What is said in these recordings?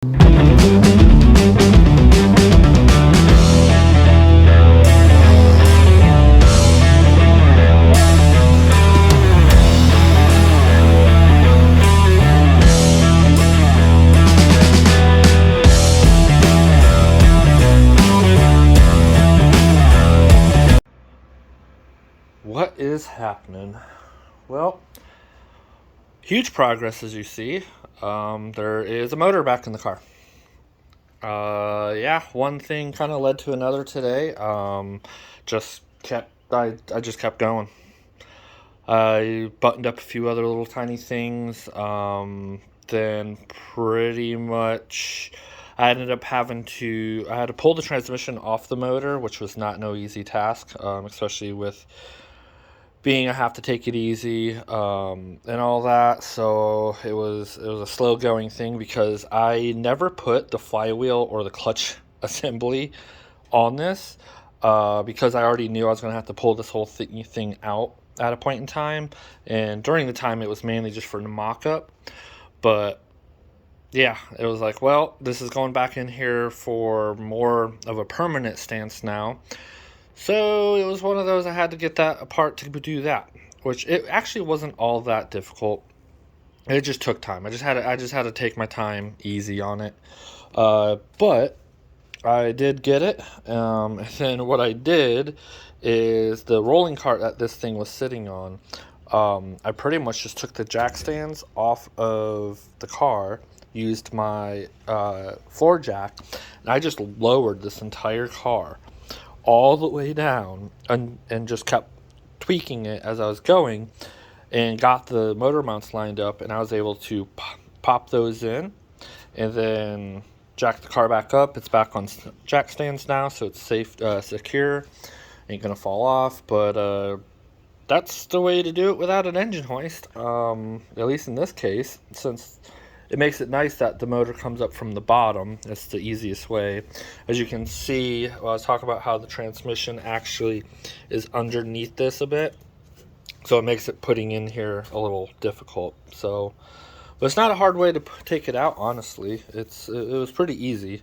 What is happening? Well, huge progress as you see. There is a motor back in the car. Yeah, one thing kind of led to another today. I just kept going. I buttoned up a few other little tiny things. Then pretty much I ended up I had to pull the transmission off the motor, which was no easy task, especially with being I have to take it easy and all that. So it was a slow going thing because I never put the flywheel or the clutch assembly on this because I already knew I was going to have to pull this whole thing out at a point in time, and during the time it was mainly just for the mock-up. But yeah, it was like, well, this is going back in here for more of a permanent stance now. So it was one of those, I had to get that apart to do that, which it actually wasn't all that difficult. It just took time. I just had to take my time easy on it. But I did get it. And then what I did is the rolling cart that this thing was sitting on, I pretty much just took the jack stands off of the car, used my floor jack, and I just lowered this entire car all the way down and just kept tweaking it as I was going, and got the motor mounts lined up, and I was able to pop those in and then jack the car back up. It's back on jack stands now, so it's safe, secure, ain't gonna fall off. But that's the way to do it without an engine hoist, at least in this case, since it makes it nice that the motor comes up from the bottom. That's the easiest way. As you can see, I was talking about how the transmission actually is underneath this a bit, so it makes it putting in here a little difficult. So, but it's not a hard way to take it out, honestly. It was pretty easy.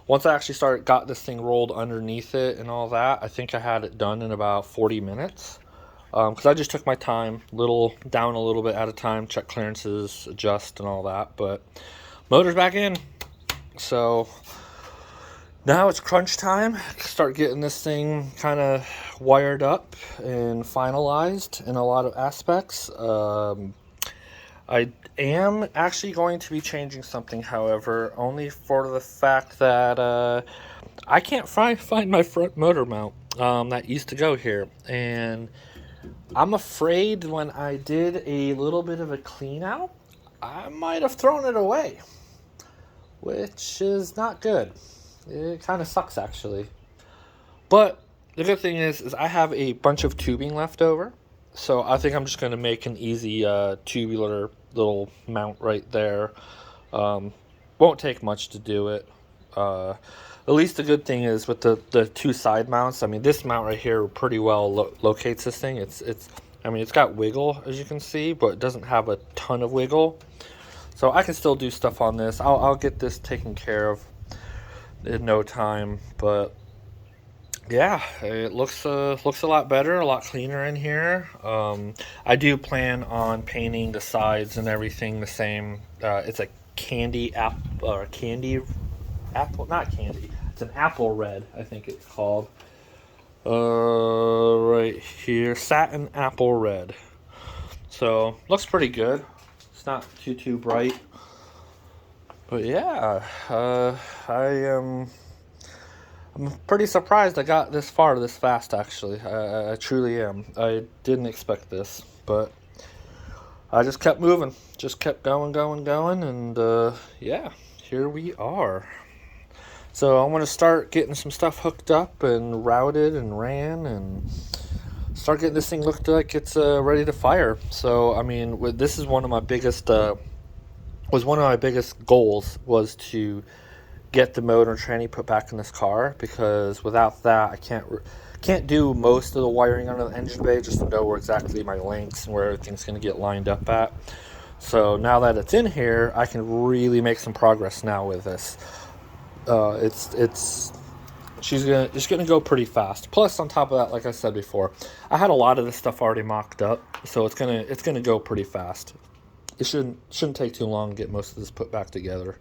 Once I actually got this thing rolled underneath it and all that, I think I had it done in about 40 minutes. Because I just took my time, down a little bit at a time, check clearances, adjust, and all that. But motor's back in, so now it's crunch time. Start getting this thing kind of wired up and finalized in a lot of aspects. I am actually going to be changing something, however, only for the fact that I can't find my front motor mount that used to go here, and I'm afraid when I did a little bit of a clean out, I might have thrown it away, which is not good. It kind of sucks, actually. But the good thing is I have a bunch of tubing left over, so I think I'm just going to make an easy tubular little mount right there. Won't take much to do it. At least the good thing is with the two side mounts, I mean, this mount right here pretty well locates this thing. It's got wiggle, as you can see, but it doesn't have a ton of wiggle. So I can still do stuff on this. I'll get this taken care of in no time. But yeah, it looks a lot better, a lot cleaner in here. I do plan on painting the sides and everything the same. It's a it's an apple red, I think it's called. Right here, satin apple red. So looks pretty good. It's not too bright, but yeah, I'm pretty surprised I got this far this fast. Actually, I truly am. I didn't expect this, but I just kept moving, just kept going, and yeah, here we are. So I'm going to start getting some stuff hooked up and routed and ran, and start getting this thing looked like it's ready to fire. So I mean, this is one of my biggest goals, was to get the motor and tranny put back in this car, because without that I can't do most of the wiring under the engine bay, just to know where exactly my lengths and where everything's going to get lined up at. So now that it's in here, I can really make some progress now with this. It's it's gonna go pretty fast. Plus, on top of that, like I said before, I had a lot of this stuff already mocked up, so it's gonna go pretty fast. It shouldn't take too long to get most of this put back together.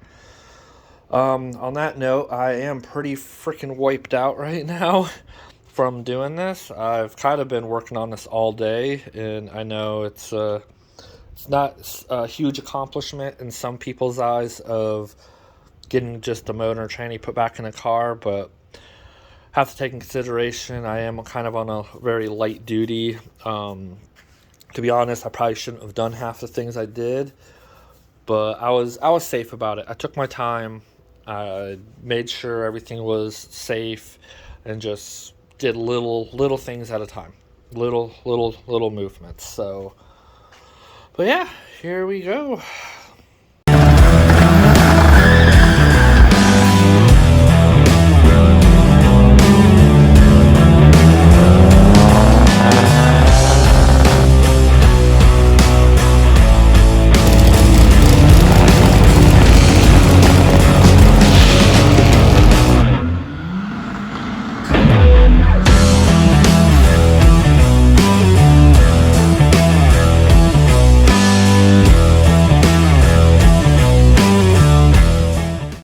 On that note, I am pretty freaking wiped out right now from doing this. I've kind of been working on this all day, and I know it's not a huge accomplishment in some people's eyes of getting just a motor and tranny put back in a car, but have to take in consideration I am kind of on a very light duty. To be honest, I probably shouldn't have done half the things I did, but I was safe about it. I took my time. I made sure everything was safe, and just did little things at a time, little movements. So, but yeah, here we go.